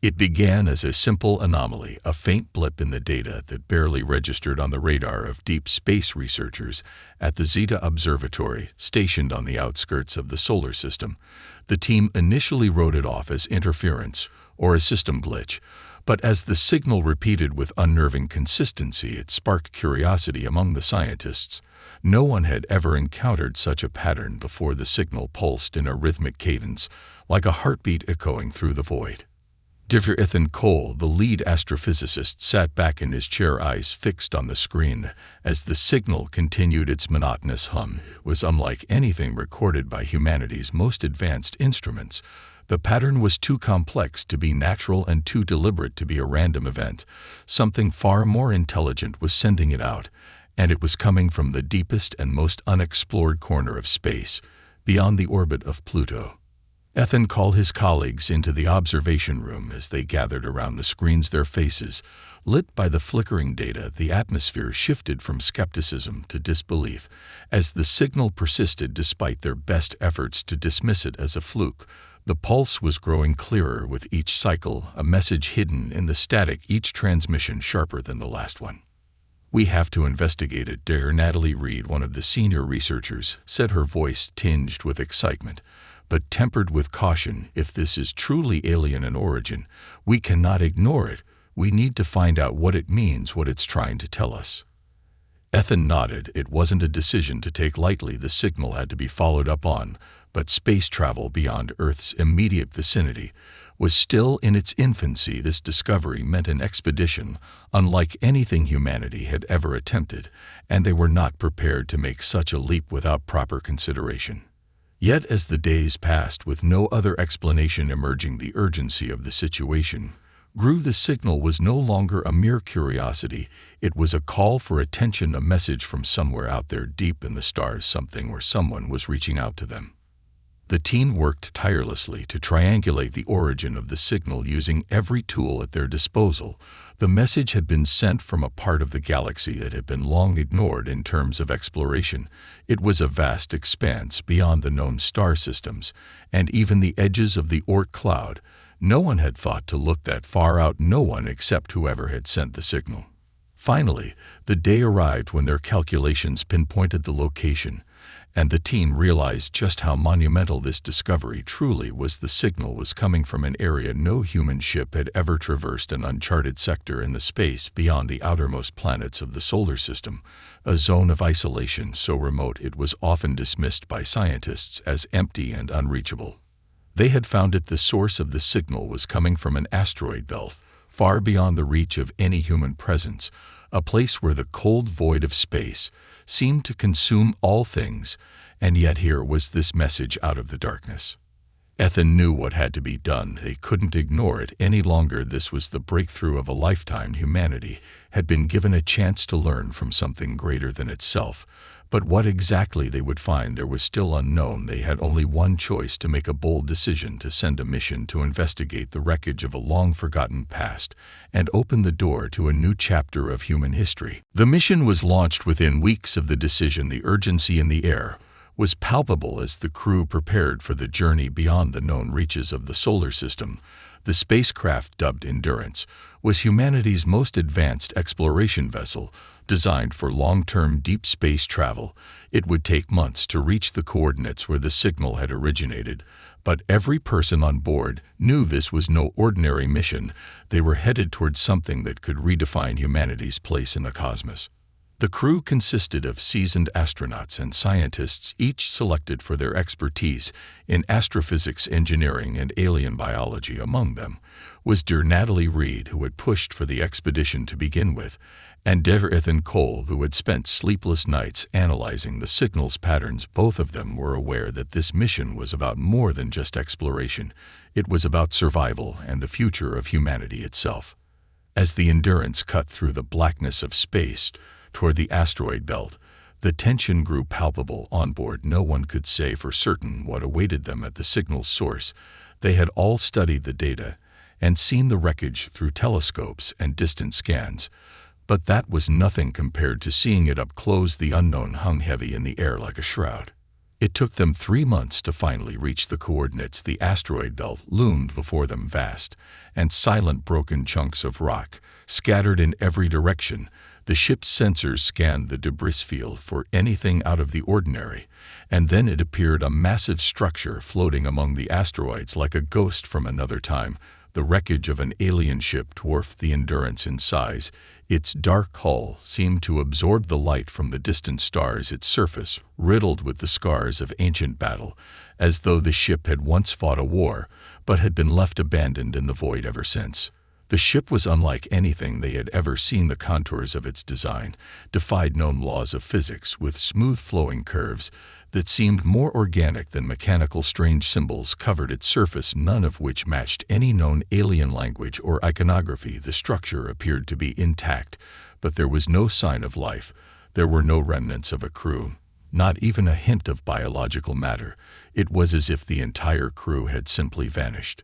It began as a simple anomaly, a faint blip in the data that barely registered on the radar of deep space researchers at the Zeta Observatory, stationed on the outskirts of the solar system. The team initially wrote it off as interference or a system glitch, but as the signal repeated with unnerving consistency, it sparked curiosity among the scientists. No one had ever encountered such a pattern before. The signal pulsed in a rhythmic cadence, like a heartbeat echoing through the void. Dr. Ethan Cole, the lead astrophysicist, sat back in his chair, eyes fixed on the screen. As the signal continued its monotonous hum, it was unlike anything recorded by humanity's most advanced instruments. The pattern was too complex to be natural and too deliberate to be a random event. Something far more intelligent was sending it out, and it was coming from the deepest and most unexplored corner of space, beyond the orbit of Pluto. Ethan called his colleagues into the observation room. As they gathered around the screens, their faces lit by the flickering data, the atmosphere shifted from skepticism to disbelief. As the signal persisted despite their best efforts to dismiss it as a fluke, the pulse was growing clearer with each cycle, a message hidden in the static, each transmission sharper than the last one. "We have to investigate it," Natalie Reed, one of the senior researchers, said, her voice tinged with excitement, but tempered with caution. "If this is truly alien in origin, we cannot ignore it. We need to find out what it means, what it's trying to tell us." Ethan nodded. It wasn't a decision to take lightly. The signal had to be followed up on, but space travel beyond Earth's immediate vicinity was still in its infancy. This discovery meant an expedition unlike anything humanity had ever attempted, and they were not prepared to make such a leap without proper consideration. Yet as the days passed with no other explanation emerging, the urgency of the situation grew. The signal was no longer a mere curiosity. It was a call for attention, a message from somewhere out there deep in the stars. Something or someone was reaching out to them. The team worked tirelessly to triangulate the origin of the signal using every tool at their disposal. The message had been sent from a part of the galaxy that had been long ignored in terms of exploration. It was a vast expanse beyond the known star systems and even the edges of the Oort cloud. No one had thought to look that far out, no one except whoever had sent the signal. Finally, the day arrived when their calculations pinpointed the location, and the team realized just how monumental this discovery truly was. The signal was coming from an area no human ship had ever traversed, an uncharted sector in the space beyond the outermost planets of the solar system, a zone of isolation so remote it was often dismissed by scientists as empty and unreachable. They had found it. The source of the signal was coming from an asteroid belt, far beyond the reach of any human presence, a place where the cold void of space seemed to consume all things, and yet here was this message out of the darkness. Ethan knew what had to be done. They couldn't ignore it any longer. This was the breakthrough of a lifetime. Humanity had been given a chance to learn from something greater than itself, but what exactly they would find there was still unknown. They had only one choice: to make a bold decision, to send a mission to investigate the wreckage of a long-forgotten past and open the door to a new chapter of human history. The mission was launched within weeks of the decision. The urgency in the air was palpable as the crew prepared for the journey beyond the known reaches of the solar system. The spacecraft, dubbed Endurance, was humanity's most advanced exploration vessel, designed for long-term deep space travel. It would take months to reach the coordinates where the signal had originated, but every person on board knew this was no ordinary mission. They were headed towards something that could redefine humanity's place in the cosmos. The crew consisted of seasoned astronauts and scientists, each selected for their expertise in astrophysics, engineering, and alien biology. Among them was Dr. Natalie Reed, who had pushed for the expedition to begin with, and Dr. Ethan Cole, who had spent sleepless nights analyzing the signal's patterns. Both of them were aware that this mission was about more than just exploration. It was about survival and the future of humanity itself. As the Endurance cut through the blackness of space toward the asteroid belt, the tension grew palpable. On board, no one could say for certain what awaited them at the signal's source. They had all studied the data and seen the wreckage through telescopes and distant scans, but that was nothing compared to seeing it up close. The unknown hung heavy in the air like a shroud. It took them 3 months to finally reach the coordinates. The asteroid belt loomed before them, vast and silent, broken chunks of rock scattered in every direction. The ship's sensors scanned the debris field for anything out of the ordinary, and then it appeared, a massive structure floating among the asteroids like a ghost from another time. The wreckage of an alien ship dwarfed the Endurance in size. Its dark hull seemed to absorb the light from the distant stars, its surface riddled with the scars of ancient battle, as though the ship had once fought a war, but had been left abandoned in the void ever since. The ship was unlike anything they had ever seen. The contours of its design defied known laws of physics, with smooth flowing curves that seemed more organic than mechanical. Strange symbols covered its surface, none of which matched any known alien language or iconography. The structure appeared to be intact, but there was no sign of life. There were no remnants of a crew, not even a hint of biological matter. It was as if the entire crew had simply vanished.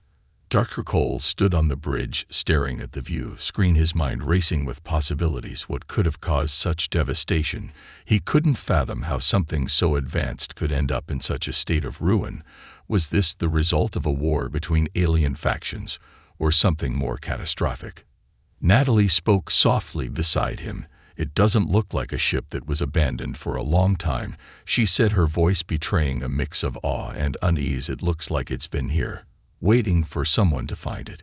Dr. Cole stood on the bridge, staring at the view screen, his mind racing with possibilities. What could have caused such devastation? He couldn't fathom how something so advanced could end up in such a state of ruin. Was this the result of a war between alien factions, or something more catastrophic? Natalie spoke softly beside him. "It doesn't look like a ship that was abandoned for a long time," she said, her voice betraying a mix of awe and unease. "It looks like it's been here, waiting for someone to find it."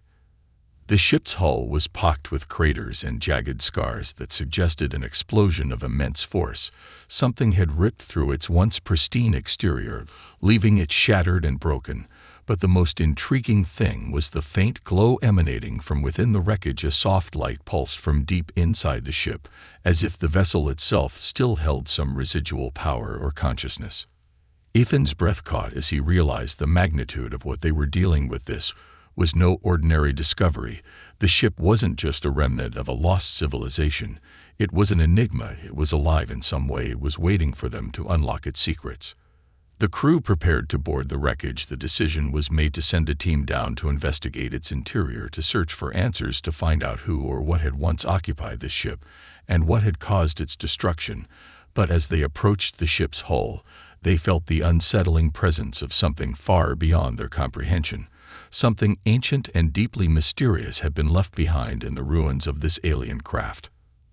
The ship's hull was pocked with craters and jagged scars that suggested an explosion of immense force. Something had ripped through its once pristine exterior, leaving it shattered and broken. But the most intriguing thing was the faint glow emanating from within the wreckage. A soft light pulsed from deep inside the ship, as if the vessel itself still held some residual power or consciousness. Ethan's breath caught as he realized the magnitude of what they were dealing with. This was no ordinary discovery. The ship wasn't just a remnant of a lost civilization. It was an enigma. It was alive in some way. It was waiting for them to unlock its secrets. The crew prepared to board the wreckage. The decision was made to send a team down to investigate its interior, to search for answers, to find out who or what had once occupied the ship and what had caused its destruction. But as they approached the ship's hull, they felt the unsettling presence of something far beyond their comprehension. Something ancient and deeply mysterious had been left behind in the ruins of this alien craft.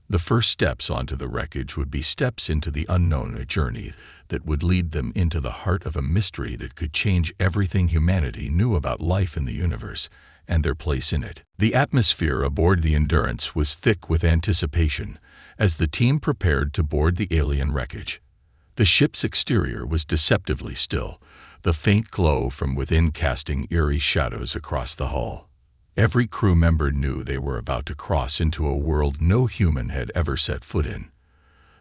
The first steps onto the wreckage would be steps into the unknown, a journey that would lead them into the heart of a mystery that could change everything humanity knew about life in the universe and their place in it. The atmosphere aboard the Endurance was thick with anticipation as the team prepared to board the alien wreckage. The ship's exterior was deceptively still, the faint glow from within casting eerie shadows across the hull. Every crew member knew they were about to cross into a world no human had ever set foot in.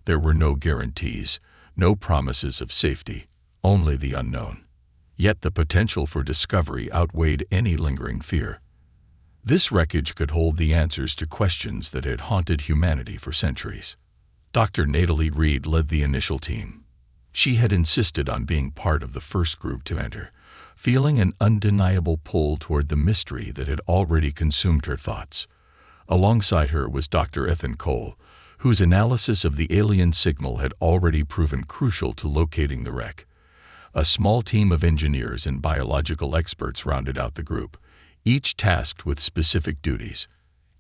There were no guarantees, no promises of safety, only the unknown. Yet the potential for discovery outweighed any lingering fear. This wreckage could hold the answers to questions that had haunted humanity for centuries. Dr. Natalie Reed led the initial team. She had insisted on being part of the first group to enter, feeling an undeniable pull toward the mystery that had already consumed her thoughts. Alongside her was Dr. Ethan Cole, whose analysis of the alien signal had already proven crucial to locating the wreck. A small team of engineers and biological experts rounded out the group, each tasked with specific duties: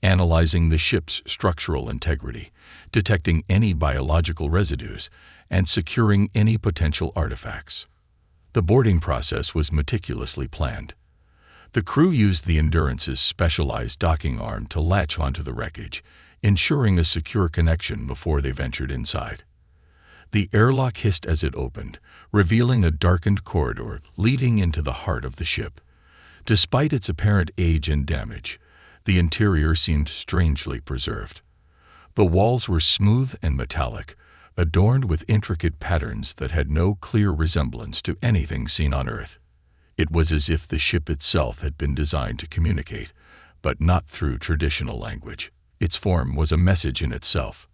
analyzing the ship's structural integrity, detecting any biological residues, and securing any potential artifacts. The boarding process was meticulously planned. The crew used the Endurance's specialized docking arm to latch onto the wreckage, ensuring a secure connection before they ventured inside. The airlock hissed as it opened, revealing a darkened corridor leading into the heart of the ship. Despite its apparent age and damage, the interior seemed strangely preserved. The walls were smooth and metallic, adorned with intricate patterns that had no clear resemblance to anything seen on Earth. It was as if the ship itself had been designed to communicate, but not through traditional language. Its form was a message in itself.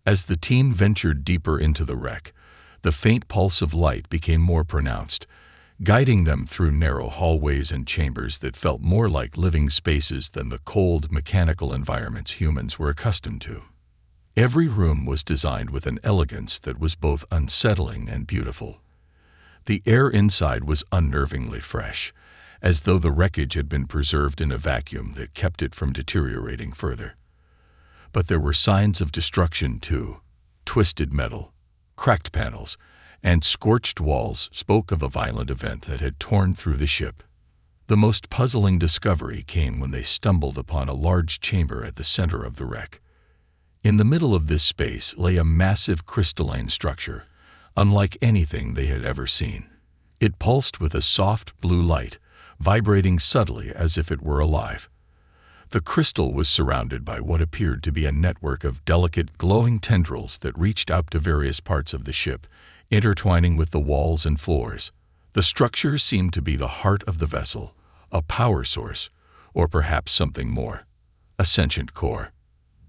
As the team ventured deeper into the wreck, the faint pulse of light became more pronounced, guiding them through narrow hallways and chambers that felt more like living spaces than the cold, mechanical environments humans were accustomed to. Every room was designed with an elegance that was both unsettling and beautiful. The air inside was unnervingly fresh, as though the wreckage had been preserved in a vacuum that kept it from deteriorating further. But there were signs of destruction too. Twisted metal, cracked panels, and scorched walls spoke of a violent event that had torn through the ship. The most puzzling discovery came when they stumbled upon a large chamber at the center of the wreck. In the middle of this space lay a massive crystalline structure, unlike anything they had ever seen. It pulsed with a soft blue light, vibrating subtly as if it were alive. The crystal was surrounded by what appeared to be a network of delicate, glowing tendrils that reached out to various parts of the ship, intertwining with the walls and floors. The structure seemed to be the heart of the vessel, a power source, or perhaps something more, a sentient core.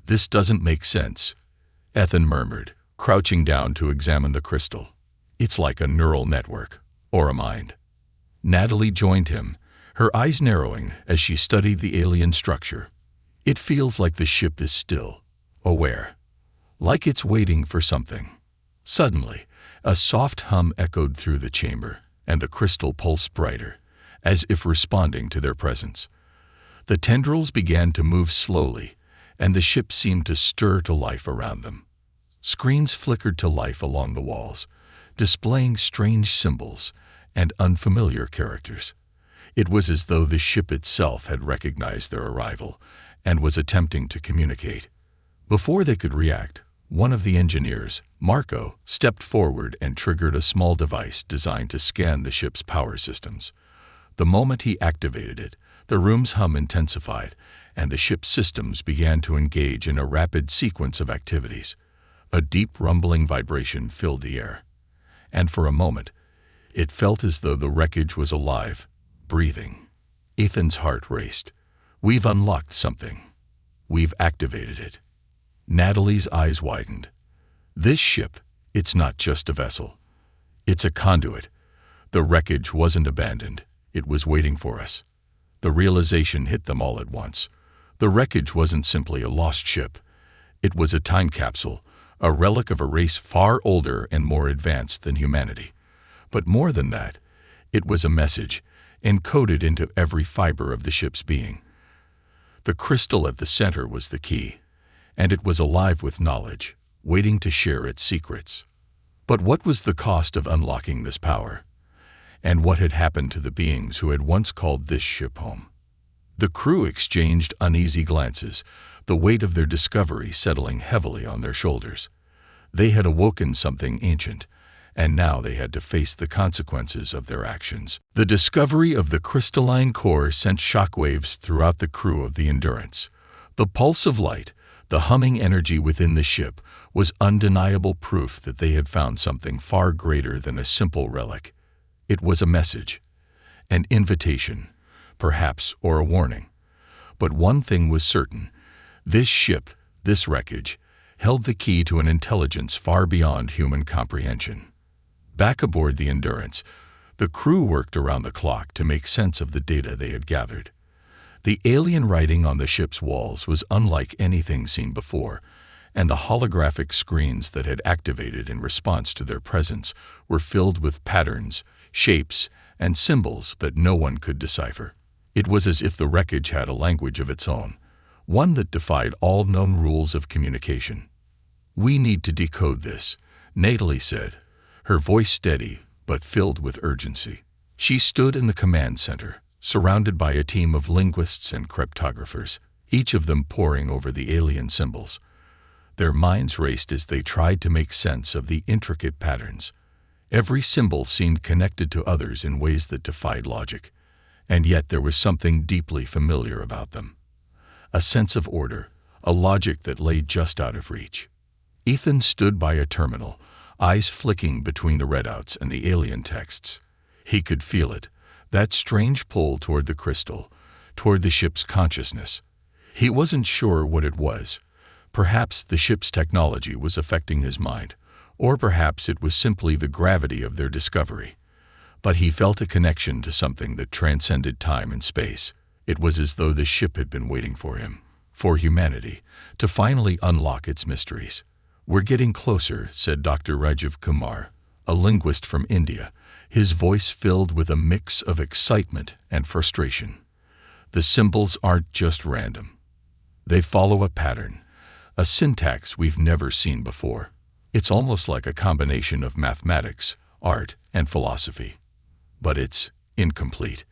"This doesn't make sense," Ethan murmured, crouching down to examine the crystal. "It's like a neural network, or a mind." Natalie joined him, her eyes narrowing as she studied the alien structure. "It feels like the ship is still, aware, like it's waiting for something." Suddenly, a soft hum echoed through the chamber, and the crystal pulsed brighter, as if responding to their presence. The tendrils began to move slowly, and the ship seemed to stir to life around them. Screens flickered to life along the walls, displaying strange symbols and unfamiliar characters. It was as though the ship itself had recognized their arrival and was attempting to communicate. Before they could react, one of the engineers, Marco, stepped forward and triggered a small device designed to scan the ship's power systems. The moment he activated it, the room's hum intensified, and the ship's systems began to engage in a rapid sequence of activities. A deep rumbling vibration filled the air, and for a moment, it felt as though the wreckage was alive, breathing. Ethan's heart raced. "We've unlocked something. We've activated it." Natalie's eyes widened. "This ship, it's not just a vessel. It's a conduit. The wreckage wasn't abandoned. It was waiting for us." The realization hit them all at once. The wreckage wasn't simply a lost ship. It was a time capsule, a relic of a race far older and more advanced than humanity. But more than that, it was a message, encoded into every fiber of the ship's being. The crystal at the center was the key, and it was alive with knowledge, waiting to share its secrets. But what was the cost of unlocking this power? And what had happened to the beings who had once called this ship home? The crew exchanged uneasy glances, the weight of their discovery settling heavily on their shoulders. They had awoken something ancient, and now they had to face the consequences of their actions. The discovery of the crystalline core sent shockwaves throughout the crew of the Endurance. The pulse of light, the humming energy within the ship, was undeniable proof that they had found something far greater than a simple relic. It was a message, an invitation, perhaps, or a warning. But one thing was certain: this ship, this wreckage, held the key to an intelligence far beyond human comprehension. Back aboard the Endurance, the crew worked around the clock to make sense of the data they had gathered. The alien writing on the ship's walls was unlike anything seen before, and the holographic screens that had activated in response to their presence were filled with patterns, shapes, and symbols that no one could decipher. It was as if the wreckage had a language of its own, one that defied all known rules of communication. "We need to decode this," Natalie said, her voice steady but filled with urgency. She stood in the command center, surrounded by a team of linguists and cryptographers, each of them poring over the alien symbols. Their minds raced as they tried to make sense of the intricate patterns. Every symbol seemed connected to others in ways that defied logic, and yet there was something deeply familiar about them. A sense of order, a logic that lay just out of reach. Ethan stood by a terminal, eyes flicking between the readouts and the alien texts. He could feel it, that strange pull toward the crystal, toward the ship's consciousness. He wasn't sure what it was. Perhaps the ship's technology was affecting his mind, or perhaps it was simply the gravity of their discovery. But he felt a connection to something that transcended time and space. It was as though the ship had been waiting for him, for humanity, to finally unlock its mysteries. "We're getting closer," said Dr. Rajiv Kumar, a linguist from India, his voice filled with a mix of excitement and frustration. The symbols aren't just random. They follow a pattern, a syntax we've never seen before. It's almost like a combination of mathematics, art, and philosophy. But it's incomplete.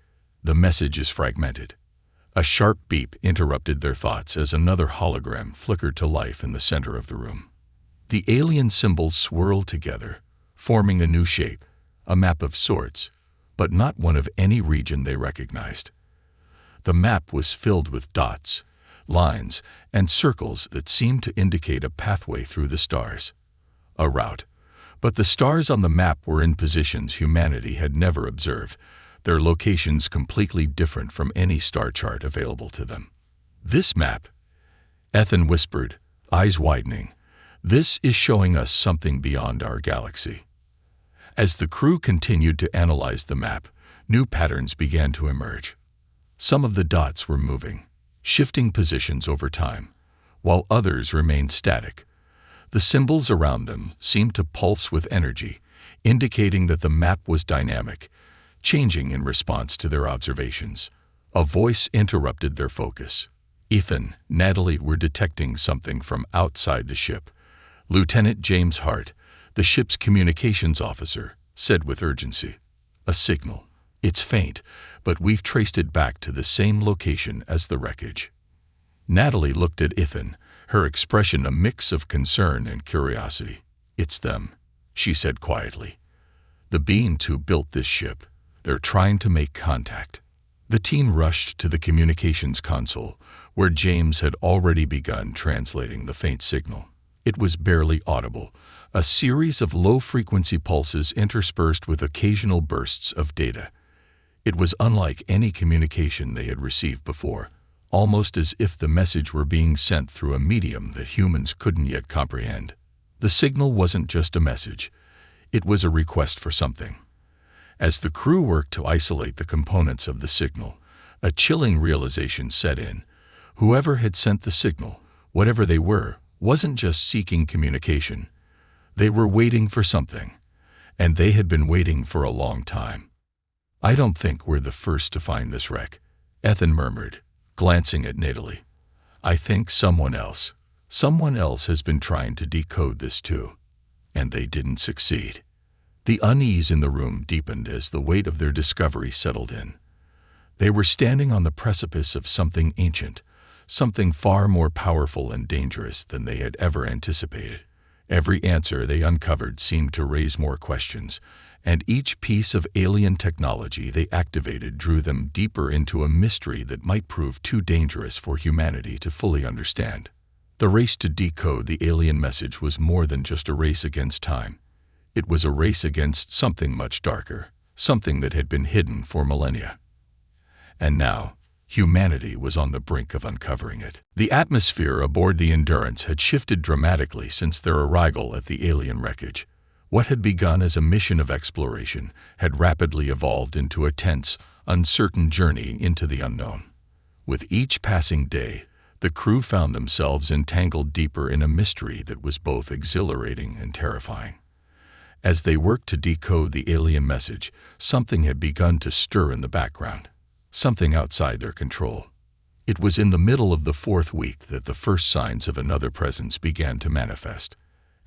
The message is fragmented. A sharp beep interrupted their thoughts as another hologram flickered to life in the center of the room. The alien symbols swirled together, forming a new shape, a map of sorts, but not one of any region they recognized. The map was filled with dots, lines, and circles that seemed to indicate a pathway through the stars. A route. But the stars on the map were in positions humanity had never observed, their locations completely different from any star chart available to them. "This map," Ethan whispered, eyes widening, "this is showing us something beyond our galaxy." As the crew continued to analyze the map, new patterns began to emerge. Some of the dots were moving, shifting positions over time, while others remained static. The symbols around them seemed to pulse with energy, indicating that the map was dynamic, changing in response to their observations. A voice interrupted their focus. Ethan, Natalie were detecting something from outside the ship. Lieutenant James Hart, the ship's communications officer, said with urgency, "A signal. It's faint, but we've traced it back to the same location as the wreckage." Natalie looked at Ethan, her expression a mix of concern and curiosity. "It's them," she said quietly. "The beings who built this ship. They're trying to make contact." The team rushed to the communications console, where James had already begun translating the faint signal. It was barely audible, a series of low-frequency pulses interspersed with occasional bursts of data. It was unlike any communication they had received before, almost as if the message were being sent through a medium that humans couldn't yet comprehend. The signal wasn't just a message. It was a request for something. As the crew worked to isolate the components of the signal, a chilling realization set in. Whoever had sent the signal, whatever they were, wasn't just seeking communication. They were waiting for something, and they had been waiting for a long time. "I don't think we're the first to find this wreck," Ethan murmured, glancing at Natalie. "I think someone else has been trying to decode this too, and they didn't succeed." The unease in the room deepened as the weight of their discovery settled in. They were standing on the precipice of something ancient, something far more powerful and dangerous than they had ever anticipated. Every answer they uncovered seemed to raise more questions, and each piece of alien technology they activated drew them deeper into a mystery that might prove too dangerous for humanity to fully understand. The race to decode the alien message was more than just a race against time. It was a race against something much darker, something that had been hidden for millennia. And now, humanity was on the brink of uncovering it. The atmosphere aboard the Endurance had shifted dramatically since their arrival at the alien wreckage. What had begun as a mission of exploration had rapidly evolved into a tense, uncertain journey into the unknown. With each passing day, the crew found themselves entangled deeper in a mystery that was both exhilarating and terrifying. As they worked to decode the alien message, something had begun to stir in the background, something outside their control. It was in the middle of the fourth week that the first signs of another presence began to manifest.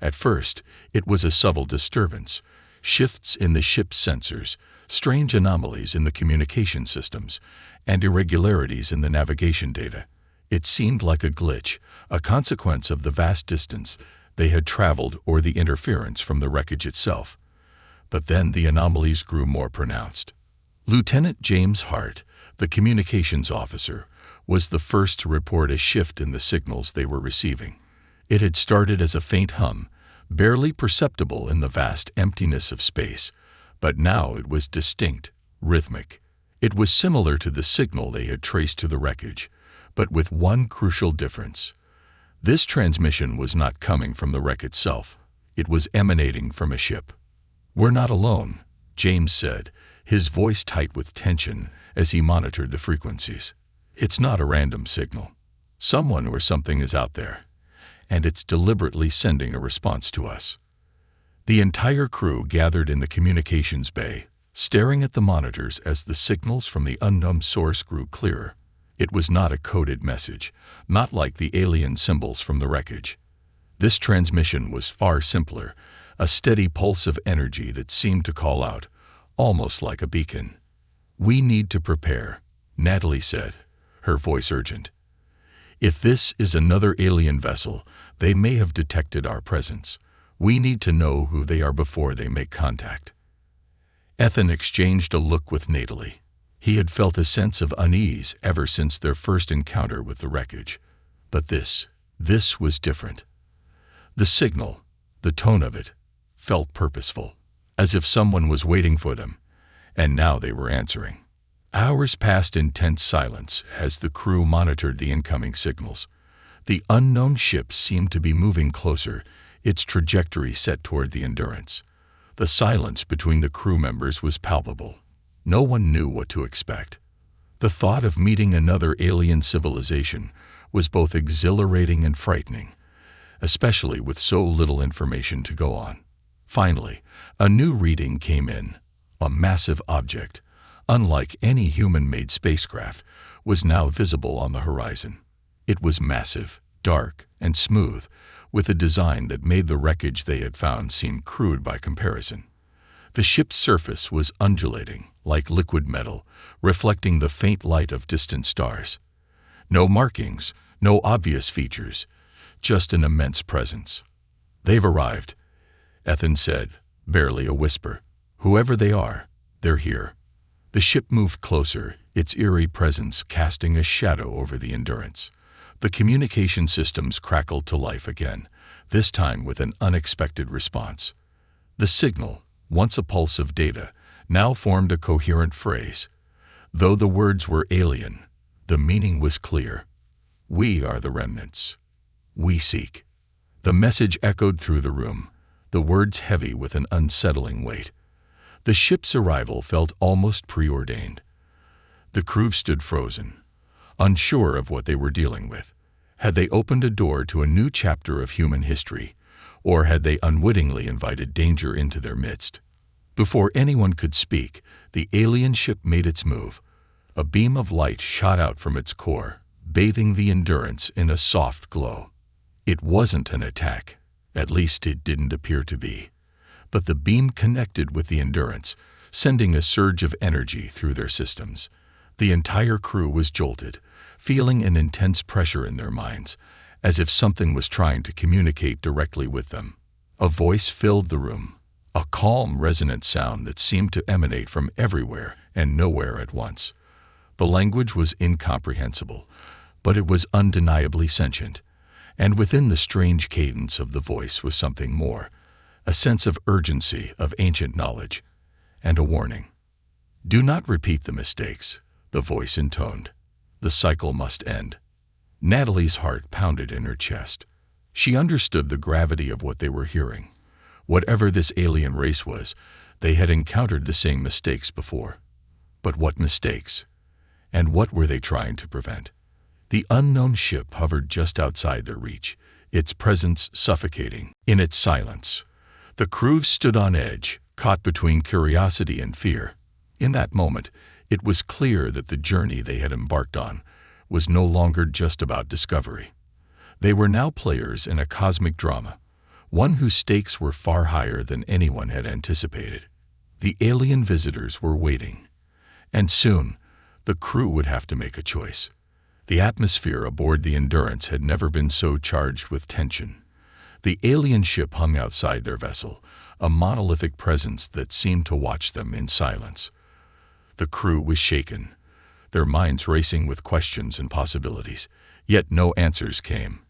At first, it was a subtle disturbance, shifts in the ship's sensors, strange anomalies in the communication systems, and irregularities in the navigation data. It seemed like a glitch, a consequence of the vast distance they had traveled or the interference from the wreckage itself. But then the anomalies grew more pronounced. Lieutenant James Hart, the communications officer, was the first to report a shift in the signals they were receiving. It had started as a faint hum, barely perceptible in the vast emptiness of space, but now it was distinct, rhythmic. It was similar to the signal they had traced to the wreckage, but with one crucial difference. This transmission was not coming from the wreck itself. It was emanating from a ship. "We're not alone," James said, his voice tight with tension as he monitored the frequencies. "It's not a random signal. Someone or something is out there, and it's deliberately sending a response to us." The entire crew gathered in the communications bay, staring at the monitors as the signals from the unknown source grew clearer. It was not a coded message, not like the alien symbols from the wreckage. This transmission was far simpler, a steady pulse of energy that seemed to call out, almost like a beacon. "We need to prepare," Natalie said, her voice urgent. "If this is another alien vessel, they may have detected our presence. We need to know who they are before they make contact." Ethan exchanged a look with Natalie. He had felt a sense of unease ever since their first encounter with the wreckage. But this was different. The signal, the tone of it, felt purposeful, as if someone was waiting for them, and now they were answering. Hours passed in tense silence as the crew monitored the incoming signals. The unknown ship seemed to be moving closer, its trajectory set toward the Endurance. The silence between the crew members was palpable. No one knew what to expect. The thought of meeting another alien civilization was both exhilarating and frightening, especially with so little information to go on. Finally, a new reading came in. A massive object, unlike any human-made spacecraft, was now visible on the horizon. It was massive, dark, and smooth, with a design that made the wreckage they had found seem crude by comparison. The ship's surface was undulating, like liquid metal, reflecting the faint light of distant stars. No markings, no obvious features, just an immense presence. "They've arrived," Ethan said, barely a whisper. "Whoever they are, they're here." The ship moved closer, its eerie presence casting a shadow over the Endurance. The communication systems crackled to life again, this time with an unexpected response. The signal, once a pulse of data, now formed a coherent phrase. Though the words were alien, the meaning was clear. "We are the remnants. We seek." The message echoed through the room, the words heavy with an unsettling weight. The ship's arrival felt almost preordained. The crew stood frozen, unsure of what they were dealing with. Had they opened a door to a new chapter of human history, or had they unwittingly invited danger into their midst? Before anyone could speak, the alien ship made its move. A beam of light shot out from its core, bathing the Endurance in a soft glow. It wasn't an attack, at least it didn't appear to be. But the beam connected with the Endurance, sending a surge of energy through their systems. The entire crew was jolted, feeling an intense pressure in their minds, as if something was trying to communicate directly with them. A voice filled the room, a calm, resonant sound that seemed to emanate from everywhere and nowhere at once. The language was incomprehensible, but it was undeniably sentient, and within the strange cadence of the voice was something more, a sense of urgency, of ancient knowledge, and a warning. "Do not repeat the mistakes," the voice intoned. "The cycle must end." Natalie's heart pounded in her chest. She understood the gravity of what they were hearing. Whatever this alien race was, they had encountered the same mistakes before. But what mistakes? And what were they trying to prevent? The unknown ship hovered just outside their reach, its presence suffocating in its silence. The crew stood on edge, caught between curiosity and fear. In that moment, it was clear that the journey they had embarked on was no longer just about discovery. They were now players in a cosmic drama, one whose stakes were far higher than anyone had anticipated. The alien visitors were waiting, and soon the crew would have to make a choice. The atmosphere aboard the Endurance had never been so charged with tension. The alien ship hung outside their vessel, a monolithic presence that seemed to watch them in silence. The crew was shaken, their minds racing with questions and possibilities, yet no answers came.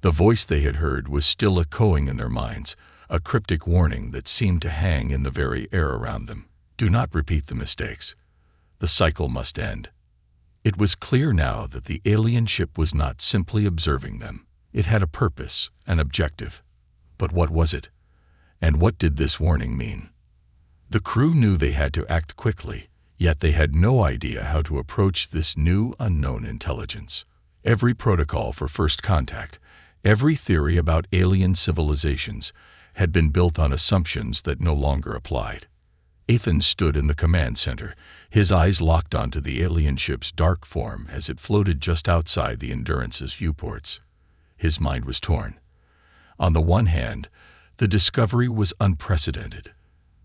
The voice they had heard was still echoing in their minds, a cryptic warning that seemed to hang in the very air around them. "Do not repeat the mistakes. The cycle must end." It was clear now that the alien ship was not simply observing them. It had a purpose, an objective. But what was it? And what did this warning mean? The crew knew they had to act quickly, yet they had no idea how to approach this new, unknown intelligence. Every protocol for first contact, every theory about alien civilizations, had been built on assumptions that no longer applied. Ethan stood in the command center, his eyes locked onto the alien ship's dark form as it floated just outside the Endurance's viewports. His mind was torn. On the one hand, the discovery was unprecedented.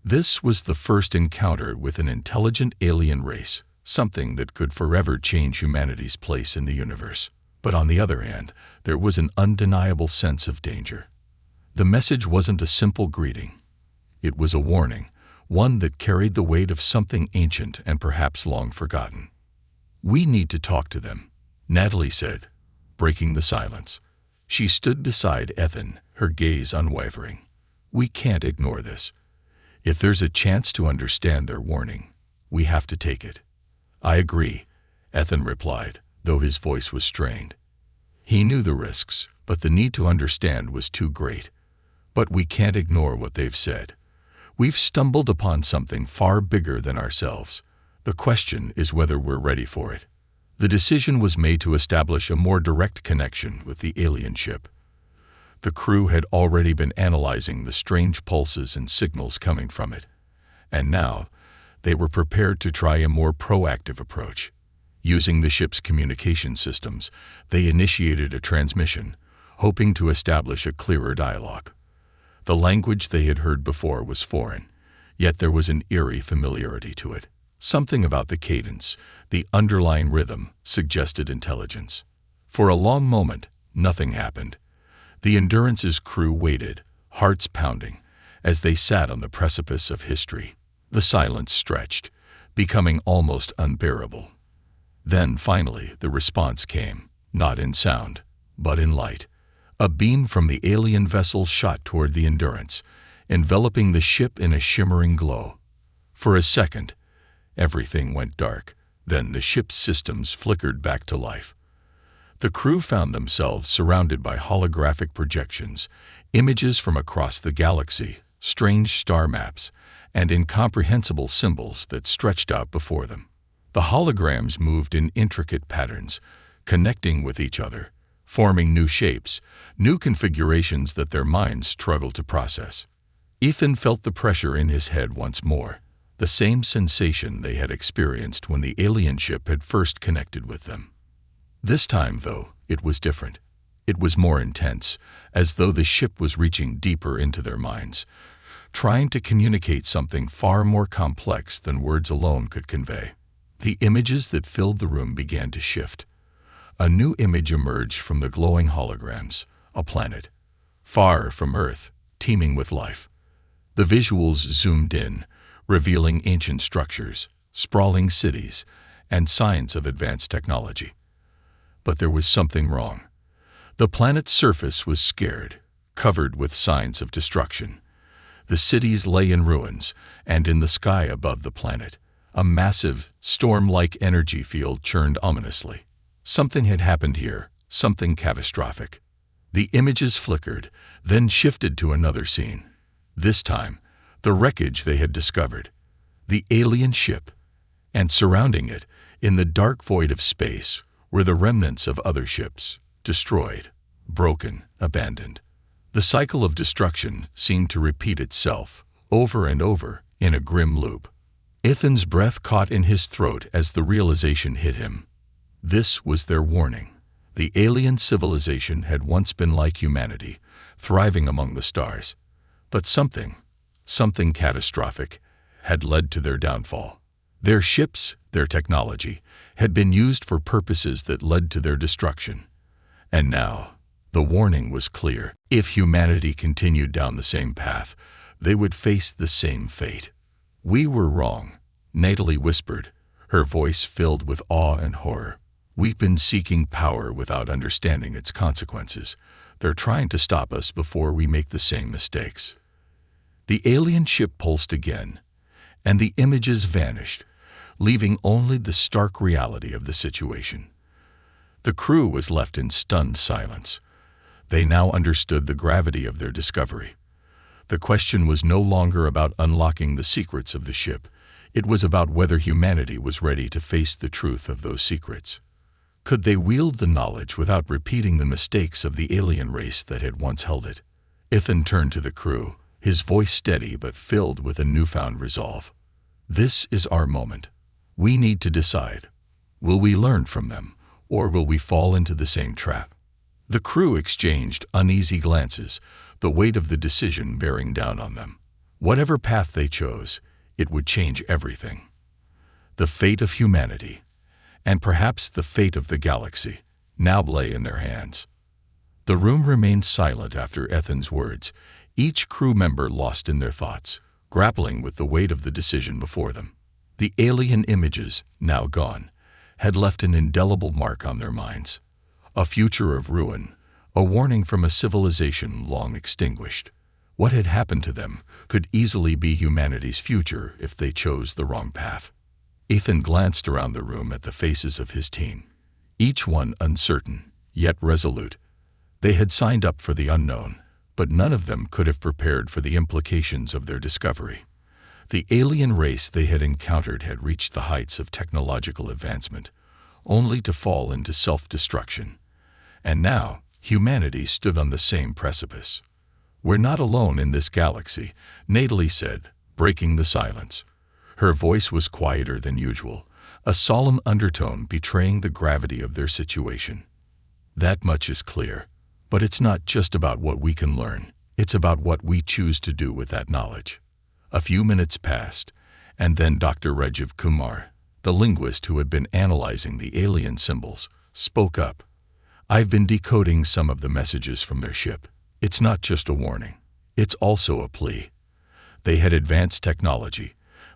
This was the first encounter with an intelligent alien race, something that could forever change humanity's place in the universe. But on the other hand, there was an undeniable sense of danger. The message wasn't a simple greeting. It was a warning, one that carried the weight of something ancient and perhaps long forgotten. "We need to talk to them," Natalie said, breaking the silence. She stood beside Ethan, her gaze unwavering. "We can't ignore this. If there's a chance to understand their warning, we have to take it." "I agree," Ethan replied, though his voice was strained. He knew the risks, but the need to understand was too great. "But we can't ignore what they've said. We've stumbled upon something far bigger than ourselves. The question is whether we're ready for it." The decision was made to establish a more direct connection with the alien ship. The crew had already been analyzing the strange pulses and signals coming from it, and now they were prepared to try a more proactive approach. Using the ship's communication systems, they initiated a transmission, hoping to establish a clearer dialogue. The language they had heard before was foreign, yet there was an eerie familiarity to it. Something about the cadence, the underlying rhythm, suggested intelligence. For a long moment, nothing happened. The Endurance's crew waited, hearts pounding, as they sat on the precipice of history. The silence stretched, becoming almost unbearable. Then, finally, the response came, not in sound, but in light. A beam from the alien vessel shot toward the Endurance, enveloping the ship in a shimmering glow. For a second, everything went dark. Then the ship's systems flickered back to life. The crew found themselves surrounded by holographic projections, images from across the galaxy, strange star maps, and incomprehensible symbols that stretched out before them. The holograms moved in intricate patterns, connecting with each other, forming new shapes, new configurations that their minds struggled to process. Ethan felt the pressure in his head once more, the same sensation they had experienced when the alien ship had first connected with them. This time, though, it was different. It was more intense, as though the ship was reaching deeper into their minds, trying to communicate something far more complex than words alone could convey. The images that filled the room began to shift. A new image emerged from the glowing holograms, a planet, far from Earth, teeming with life. The visuals zoomed in, revealing ancient structures, sprawling cities, and signs of advanced technology. But there was something wrong. The planet's surface was scarred, covered with signs of destruction. The cities lay in ruins, and in the sky above the planet, a massive, storm-like energy field churned ominously. Something had happened here, something catastrophic. The images flickered, then shifted to another scene. This time, the wreckage they had discovered. The alien ship. And surrounding it, in the dark void of space, were the remnants of other ships, destroyed, broken, abandoned. The cycle of destruction seemed to repeat itself, over and over, in a grim loop. Ethan's breath caught in his throat as the realization hit him. This was their warning. The alien civilization had once been like humanity, thriving among the stars. But something catastrophic, had led to their downfall. Their ships, their technology, had been used for purposes that led to their destruction. And now, the warning was clear. If humanity continued down the same path, they would face the same fate. "We were wrong," Natalie whispered, her voice filled with awe and horror. "We've been seeking power without understanding its consequences. They're trying to stop us before we make the same mistakes." The alien ship pulsed again, and the images vanished, leaving only the stark reality of the situation. The crew was left in stunned silence. They now understood the gravity of their discovery. The question was no longer about unlocking the secrets of the ship. It was about whether humanity was ready to face the truth of those secrets. Could they wield the knowledge without repeating the mistakes of the alien race that had once held it? Ethan turned to the crew, his voice steady but filled with a newfound resolve. This is our moment. We need to decide. Will we learn from them, or will we fall into the same trap? The crew exchanged uneasy glances, the weight of the decision bearing down on them. Whatever path they chose, it would change everything. The fate of humanity, and perhaps the fate of the galaxy, now lay in their hands. The room remained silent after Ethan's words, each crew member lost in their thoughts, grappling with the weight of the decision before them. The alien images, now gone, had left an indelible mark on their minds. A future of ruin, a warning from a civilization long extinguished. What had happened to them could easily be humanity's future if they chose the wrong path. Ethan glanced around the room at the faces of his team, each one uncertain, yet resolute. They had signed up for the unknown, but none of them could have prepared for the implications of their discovery. The alien race they had encountered had reached the heights of technological advancement, only to fall into self-destruction. And now, humanity stood on the same precipice. "We're not alone in this galaxy," Natalie said, breaking the silence. Her voice was quieter than usual, a solemn undertone betraying the gravity of their situation. "That much is clear. But it's not just about what we can learn, it's about what we choose to do with that knowledge." A few minutes passed, and then Dr. Rajiv Kumar, the linguist who had been analyzing the alien symbols, spoke up. "I've been decoding some of the messages from their ship. It's not just a warning, it's also a plea. They had advanced technology,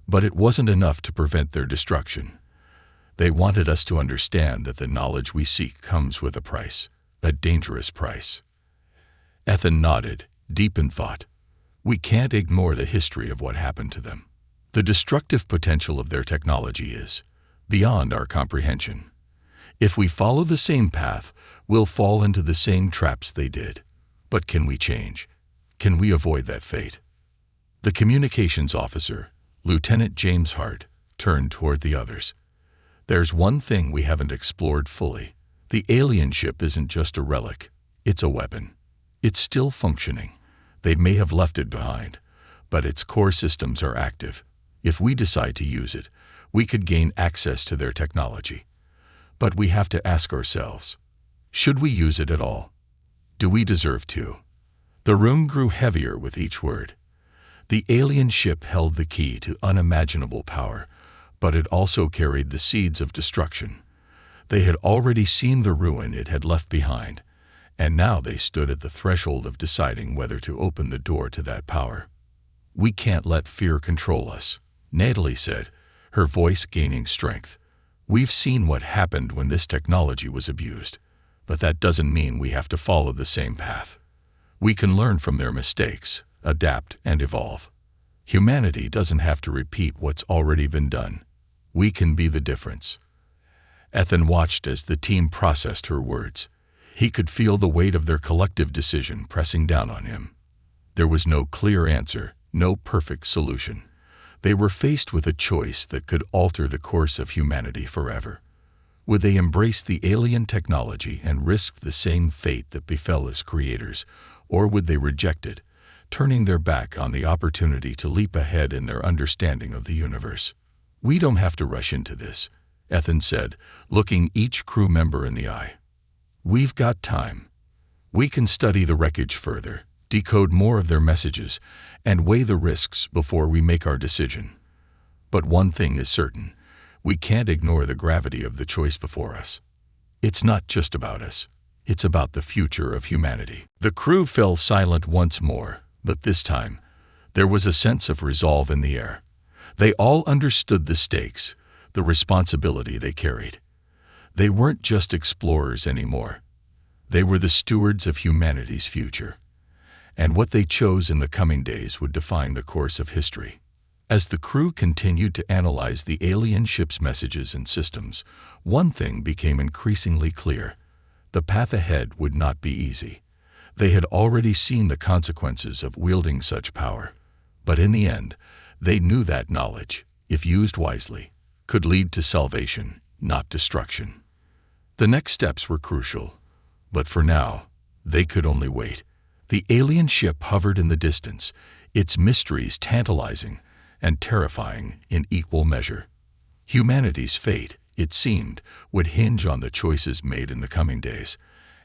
but it wasn't enough to prevent their destruction. They wanted us to understand that the knowledge we seek comes with a price, a dangerous price." Ethan nodded, deep in thought. We can't ignore the history of what happened to them. The destructive potential of their technology is beyond our comprehension. If we follow the same path, we'll fall into the same traps they did. But can we change? Can we avoid that fate? The communications officer, Lieutenant James Hart, turned toward the others. "There's one thing we haven't explored fully. The alien ship isn't just a relic, it's a weapon. It's still functioning. They may have left it behind, but its core systems are active. If we decide to use it, we could gain access to their technology. But we have to ask ourselves, should we use it at all? Do we deserve to?" The room grew heavier with each word. The alien ship held the key to unimaginable power, but it also carried the seeds of destruction. They had already seen the ruin it had left behind, and now they stood at the threshold of deciding whether to open the door to that power. "We can't let fear control us," Natalie said, her voice gaining strength. "We've seen what happened when this technology was abused, but that doesn't mean we have to follow the same path. We can learn from their mistakes, adapt, and evolve. Humanity doesn't have to repeat what's already been done. We can be the difference." Ethan watched as the team processed her words. He could feel the weight of their collective decision pressing down on him. There was no clear answer, no perfect solution. They were faced with a choice that could alter the course of humanity forever. Would they embrace the alien technology and risk the same fate that befell its creators, or would they reject it, turning their back on the opportunity to leap ahead in their understanding of the universe? "We don't have to rush into this," Ethan said, looking each crew member in the eye. "We've got time. We can study the wreckage further, decode more of their messages, and weigh the risks before we make our decision. But one thing is certain, we can't ignore the gravity of the choice before us. It's not just about us, it's about the future of humanity." The crew fell silent once more, but this time, there was a sense of resolve in the air. They all understood the stakes, the responsibility they carried. They weren't just explorers anymore. They were the stewards of humanity's future. And what they chose in the coming days would define the course of history. As the crew continued to analyze the alien ship's messages and systems, one thing became increasingly clear. The path ahead would not be easy. They had already seen the consequences of wielding such power. But in the end, they knew that knowledge, if used wisely, could lead to salvation, not destruction. The next steps were crucial, but for now, they could only wait. The alien ship hovered in the distance, its mysteries tantalizing, and terrifying in equal measure. Humanity's fate, it seemed, would hinge on the choices made in the coming days,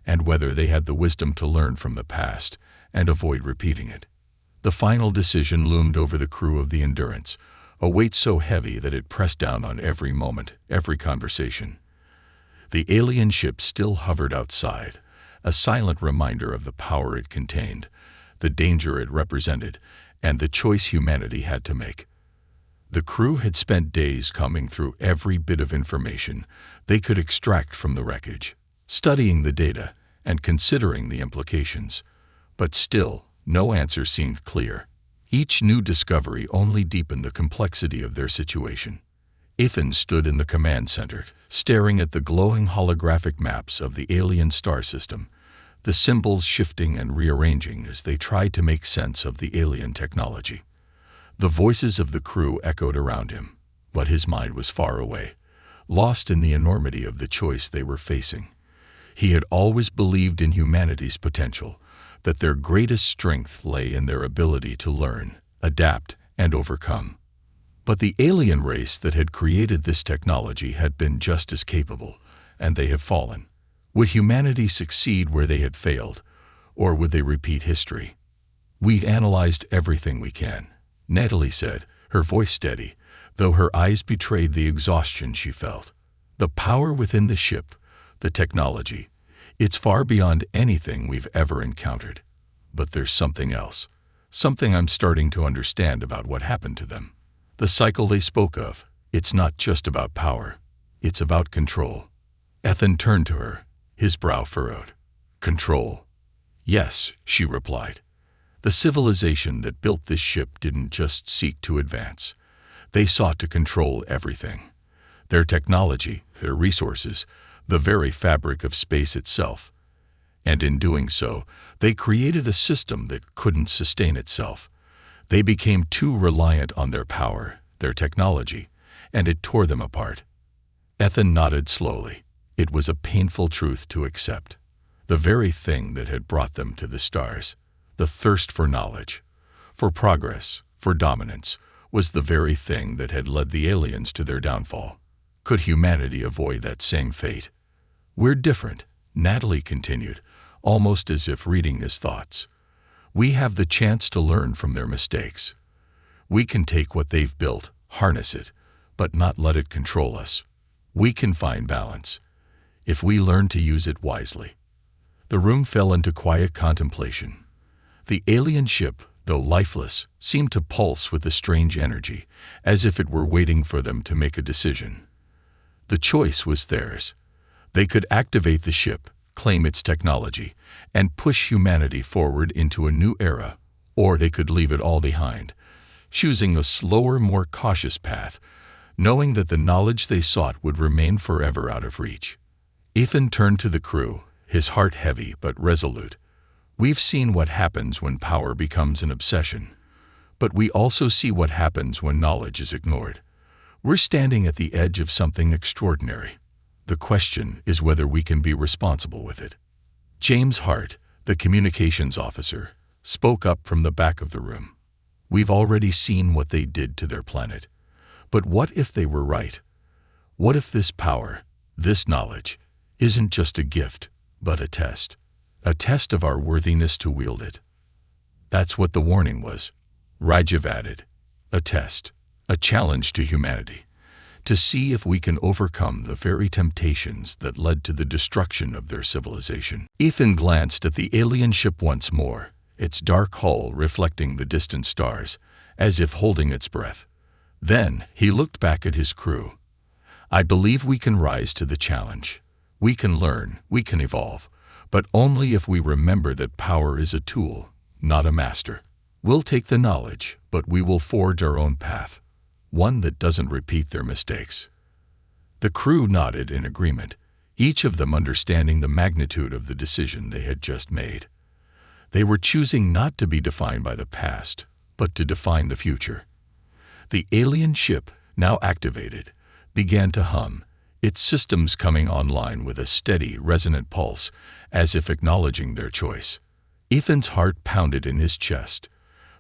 and whether they had the wisdom to learn from the past and avoid repeating it. The final decision loomed over the crew of the Endurance, a weight so heavy that it pressed down on every moment, every conversation. The alien ship still hovered outside, a silent reminder of the power it contained, the danger it represented, and the choice humanity had to make. The crew had spent days combing through every bit of information they could extract from the wreckage, studying the data and considering the implications. But still, no answer seemed clear. Each new discovery only deepened the complexity of their situation. Ethan stood in the command center, staring at the glowing holographic maps of the alien star system, the symbols shifting and rearranging as they tried to make sense of the alien technology. The voices of the crew echoed around him, but his mind was far away, lost in the enormity of the choice they were facing. He had always believed in humanity's potential, that their greatest strength lay in their ability to learn, adapt, and overcome. But the alien race that had created this technology had been just as capable, and they have fallen. Would humanity succeed where they had failed, or would they repeat history? "We've analyzed everything we can," Natalie said, her voice steady, though her eyes betrayed the exhaustion she felt. "The power within the ship, the technology, it's far beyond anything we've ever encountered. But there's something else, something I'm starting to understand about what happened to them. The cycle they spoke of, it's not just about power, it's about control." Ethan turned to her, his brow furrowed. "Control?" "Yes," she replied. "The civilization that built this ship didn't just seek to advance. They sought to control everything. Their technology, their resources, the very fabric of space itself. And in doing so, they created a system that couldn't sustain itself. They became too reliant on their power, their technology, and it tore them apart." Ethan nodded slowly. It was a painful truth to accept. The very thing that had brought them to the stars, the thirst for knowledge, for progress, for dominance, was the very thing that had led the aliens to their downfall. Could humanity avoid that same fate? "We're different," Natalie continued, almost as if reading his thoughts. "We have the chance to learn from their mistakes. We can take what they've built, harness it, but not let it control us. We can find balance, if we learn to use it wisely." The room fell into quiet contemplation. The alien ship, though lifeless, seemed to pulse with a strange energy, as if it were waiting for them to make a decision. The choice was theirs. They could activate the ship, claim its technology, and push humanity forward into a new era, or they could leave it all behind, choosing a slower, more cautious path, knowing that the knowledge they sought would remain forever out of reach. Ethan turned to the crew, his heart heavy but resolute. "We've seen what happens when power becomes an obsession, but we also see what happens when knowledge is ignored. We're standing at the edge of something extraordinary. The question is whether we can be responsible with it." James Hart, the communications officer, spoke up from the back of the room. "We've already seen what they did to their planet. But what if they were right? What if this power, this knowledge, isn't just a gift, but a test of our worthiness to wield it?" "That's what the warning was," Rajiv added. "A test, a challenge to humanity, to see if we can overcome the very temptations that led to the destruction of their civilization." Ethan glanced at the alien ship once more, its dark hull reflecting the distant stars, as if holding its breath. Then he looked back at his crew. "I believe we can rise to the challenge. We can learn, we can evolve, but only if we remember that power is a tool, not a master. We'll take the knowledge, but we will forge our own path, one that doesn't repeat their mistakes." The crew nodded in agreement, each of them understanding the magnitude of the decision they had just made. They were choosing not to be defined by the past, but to define the future. The alien ship, now activated, began to hum, its systems coming online with a steady, resonant pulse, as if acknowledging their choice. Ethan's heart pounded in his chest,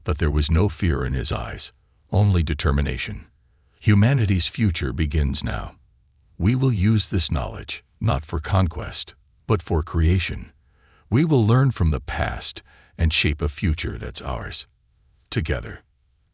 but there was no fear in his eyes, only determination. Humanity's future begins now. We will use this knowledge, not for conquest, but for creation. We will learn from the past and shape a future that's ours. Together.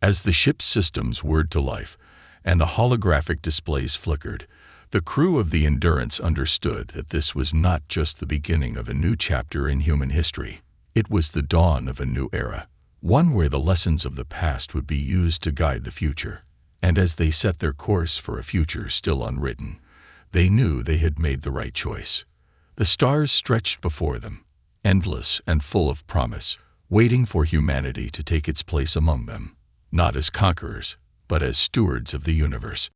As the ship's systems whirred to life and the holographic displays flickered, the crew of the Endurance understood that this was not just the beginning of a new chapter in human history. It was the dawn of a new era, one where the lessons of the past would be used to guide the future. And as they set their course for a future still unwritten, they knew they had made the right choice. The stars stretched before them, endless and full of promise, waiting for humanity to take its place among them, not as conquerors, but as stewards of the universe.